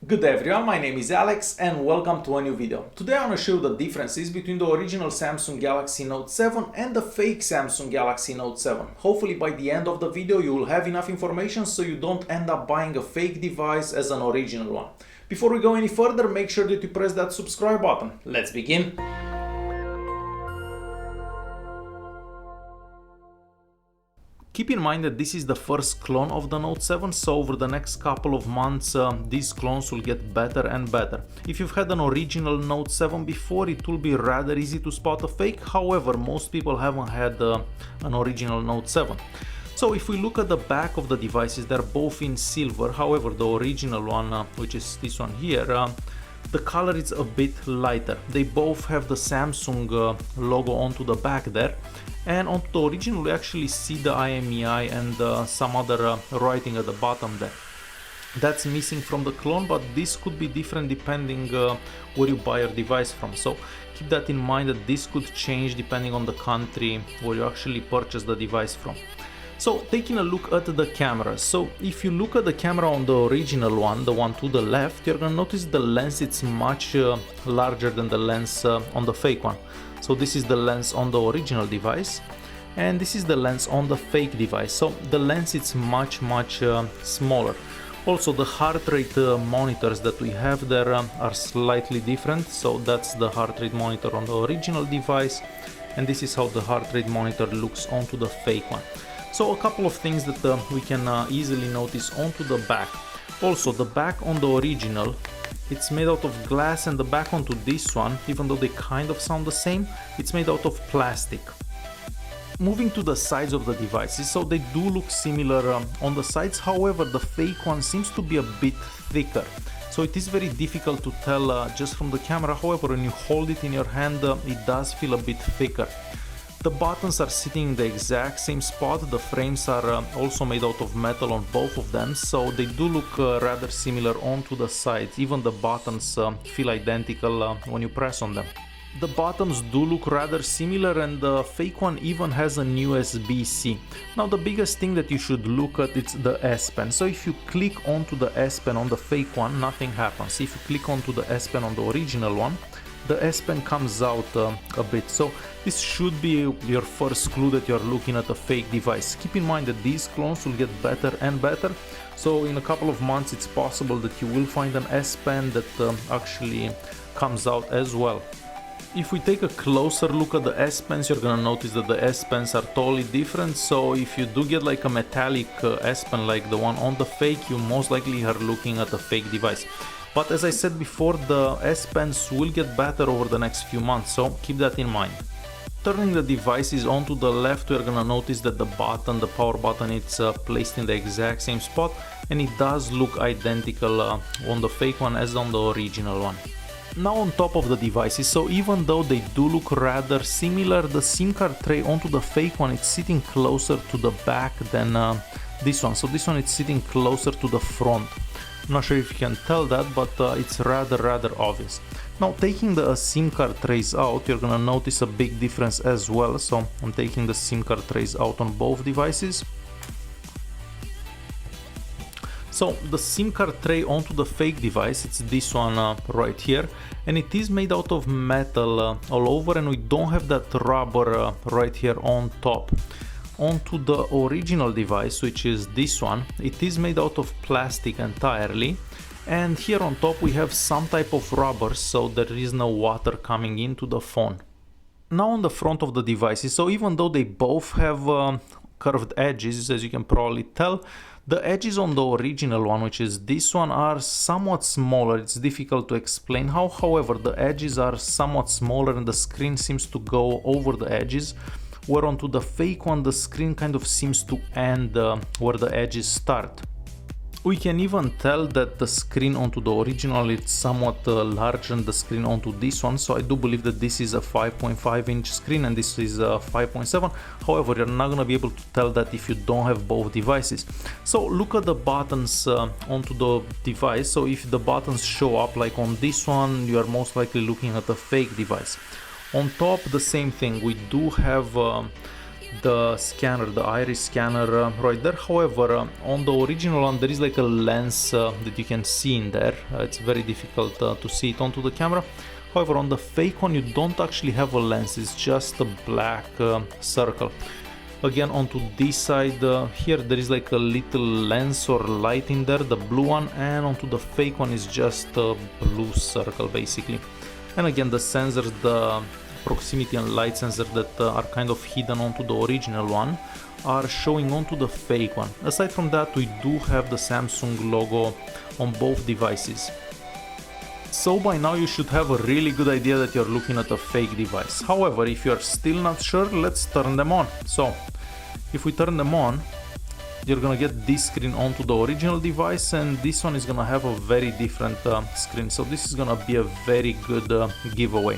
Good day everyone, my name is Alex and welcome to a new video. Today I want to show you the differences between the original Samsung Galaxy Note 7 and the fake Samsung Galaxy Note 7. Hopefully by the end of the video you will have enough information so you don't end up buying a fake device as an original one. Before we go any further, make sure that you press that subscribe button. Let's begin. Keep in mind that this is the first clone of the Note 7, so over the next couple of months these clones will get better and better. If you've had an original Note 7 before, it will be rather easy to spot a fake. However, most people haven't had an original Note 7. So if we look at the back of the devices, they're both in silver. However, the original one, which is this one here, the color is a bit lighter. They both have the Samsung logo onto the back there. And on the original we actually see the IMEI and some other writing at the bottom there. That's missing from the clone, but this could be different depending where you buy your device from. So keep that in mind that this could change depending on the country where you actually purchase the device from. So taking a look at the camera. So if you look at the camera on the original one, the one to the left, you're gonna notice the lens it's much larger than the lens on the fake one. So this is the lens on the original device and this is the lens on the fake device. So the lens is much smaller. Also the heart rate monitors that we have there are slightly different. So that's the heart rate monitor on the original device and this is how the heart rate monitor looks onto the fake one. So a couple of things that we can easily notice onto the back. Also the back on the original, it's made out of glass, and the back onto this one, even though they kind of sound the same, it's made out of plastic. Moving to the sides of the devices, so they do look similar on the sides, however the fake one seems to be a bit thicker. So it is very difficult to tell just from the camera, however when you hold it in your hand it does feel a bit thicker. The buttons are sitting in the exact same spot. The frames are also made out of metal on both of them, so they do look rather similar onto the sides. Even the buttons feel identical when you press on them. The buttons do look rather similar and the fake one even has an USB-C. Now the biggest thing that you should look at is the S Pen. So if you click onto the S Pen on the fake one, nothing happens. If you click onto the S Pen on the original one, the S Pen comes out a bit. So this should be your first clue that you're looking at a fake device. Keep in mind that these clones will get better and better. So in a couple of months it's possible that you will find an S Pen that actually comes out as well. If we take a closer look at the S Pens, you're gonna notice that the S Pens are totally different. So if you do get like a metallic S Pen like the one on the fake, you most likely are looking at a fake device. But as I said before, the S Pens will get better over the next few months, so keep that in mind. Turning the devices onto the left, we're gonna notice that the button, the power button, it's placed in the exact same spot and it does look identical on the fake one as on the original one. Now on top of the devices, so even though they do look rather similar, the SIM card tray onto the fake one, it's sitting closer to the back than this one. So this one is sitting closer to the front. I'm not sure if you can tell that, but it's rather obvious. Now taking the SIM card trays out, you're gonna notice a big difference as well. So I'm taking the SIM card trays out on both devices. So the SIM card tray onto the fake device, it's this one right here, and it is made out of metal all over, and we don't have that rubber right here on top. Onto the original device, which is this one, it is made out of plastic entirely, and here on top we have some type of rubber, so there is no water coming into the phone. Now on the front of the devices, so even though they both have curved edges, as you can probably tell, the edges on the original one, which is this one, are somewhat smaller. It's difficult to explain how, however the edges are somewhat smaller and the screen seems to go over the edges, where onto the fake one the screen kind of seems to end where the edges start. We can even tell that the screen onto the original is somewhat larger than the screen onto this one, so I do believe that this is a 5.5 inch screen and this is a 5.7. However, you're not gonna be able to tell that if you don't have both devices. So look at the buttons onto the device. So if the buttons show up like on this one, you are most likely looking at a fake device. On top, the same thing, we do have the scanner, the iris scanner right there. However, on the original one there is like a lens that you can see in there. It's very difficult to see it onto the camera. However, on the fake one you don't actually have a lens, it's just a black circle. Again, onto this side here there is like a little lens or light in there, the blue one, and onto the fake one is just a blue circle basically. And again, the sensors, the proximity and light sensors that are kind of hidden onto the original one are showing onto the fake one. Aside from that, we do have the Samsung logo on both devices. So by now you should have a really good idea that you're looking at a fake device. However, if you're still not sure, let's turn them on. So if we turn them on, you're gonna get this screen onto the original device, and this one is gonna have a very different screen. So this is gonna be a very good giveaway.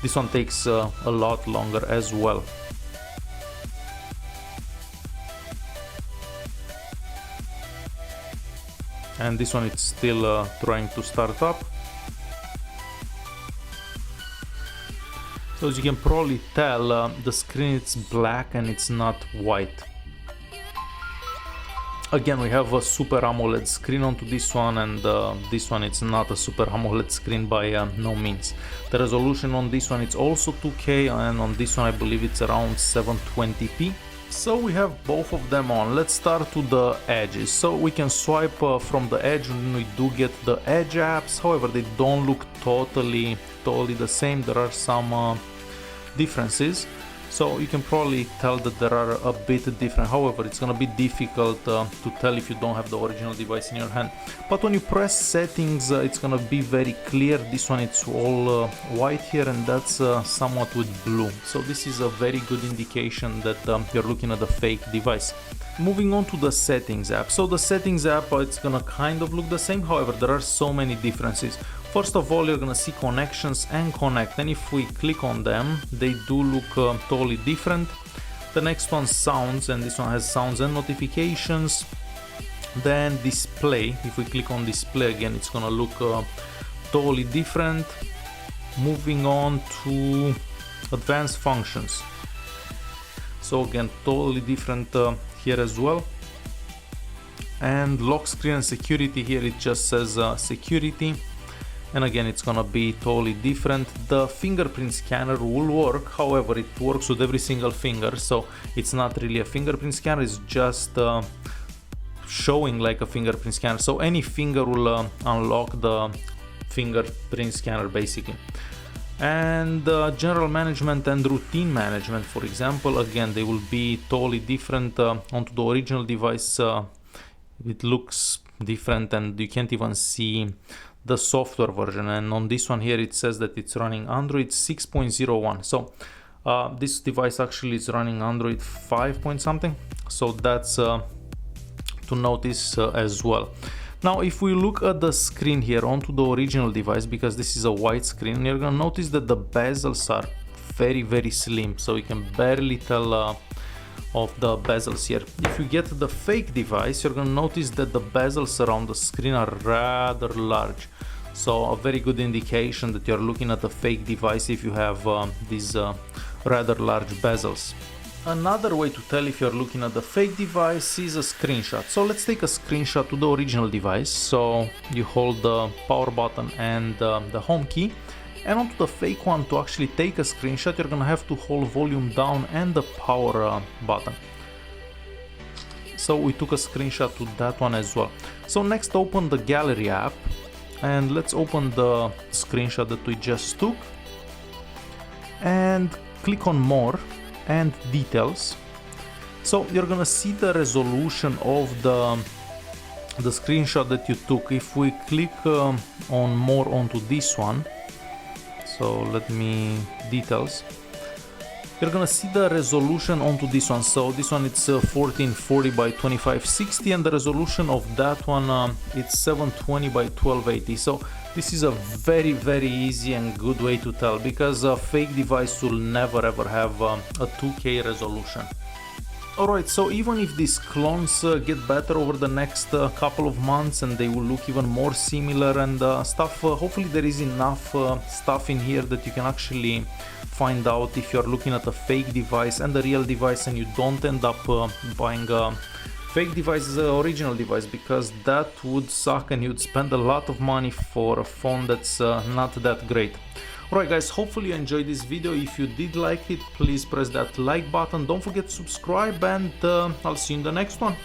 This one takes a lot longer as well. And this one it's still trying to start up. So as you can probably tell, the screen is black and it's not white. Again, we have a Super AMOLED screen onto this one, and this one it's not a Super AMOLED screen by no means. The resolution on this one it's also 2K, and on this one I believe it's around 720p. So we have both of them on. Let's start to the edges. So we can swipe from the edge and we do get the edge apps. However, they don't look totally the same. There are some differences. So you can probably tell that there are a bit different. However, it's gonna be difficult to tell if you don't have the original device in your hand. But when you press settings, it's gonna be very clear. This one it's all white here, and that's somewhat with blue. So this is a very good indication that you're looking at a fake device. Moving on to the settings app. So the settings app, it's gonna kind of look the same. However, there are so many differences. First of all, you're gonna see connections and connect, and if we click on them, they do look totally different. The next one, sounds, and this one has sounds and notifications. Then display, if we click on display again, it's gonna look totally different. Moving on to advanced functions. So again, totally different here as well. And lock screen and security, here it just says security. And again, it's gonna be totally different. The fingerprint scanner will work, however, it works with every single finger, so it's not really a fingerprint scanner, it's just showing like a fingerprint scanner. So any finger will unlock the fingerprint scanner basically. And general management and routine management, for example, again, they will be totally different. Onto the original device, it looks different and you can't even see the software version, and on this one here it says that it's running Android 6.01. so this device actually is running Android 5 point something, so that's to notice as well. Now if we look at the screen here onto the original device, because this is a white screen, you're gonna notice that the bezels are very slim, so you can barely tell of the bezels here. If you get the fake device, you're gonna notice that the bezels around the screen are rather large. So a very good indication that you're looking at a fake device if you have these rather large bezels. Another way to tell if you're looking at the fake device is a screenshot. So let's take a screenshot to the original device. So you hold the power button and the home key. And onto the fake one, to actually take a screenshot, you're gonna have to hold volume down and the power button. So we took a screenshot to that one as well. So next, open the gallery app and let's open the screenshot that we just took and click on more and details. So you're gonna see the resolution of the screenshot that you took. If we click on more onto this one, so let me details, you're gonna see the resolution onto this one. So this one it's 1440 by 2560, and the resolution of that one it's 720 by 1280. So this is a very easy and good way to tell, because a fake device will never ever have a 2K resolution. Alright, so even if these clones get better over the next couple of months and they will look even more similar and stuff, hopefully there is enough stuff in here that you can actually find out if you're looking at a fake device and a real device, and you don't end up buying a fake device as an original device, because that would suck and you'd spend a lot of money for a phone that's not that great. Alright guys, hopefully you enjoyed this video. If you did like it, please press that like button, don't forget to subscribe, and I'll see you in the next one.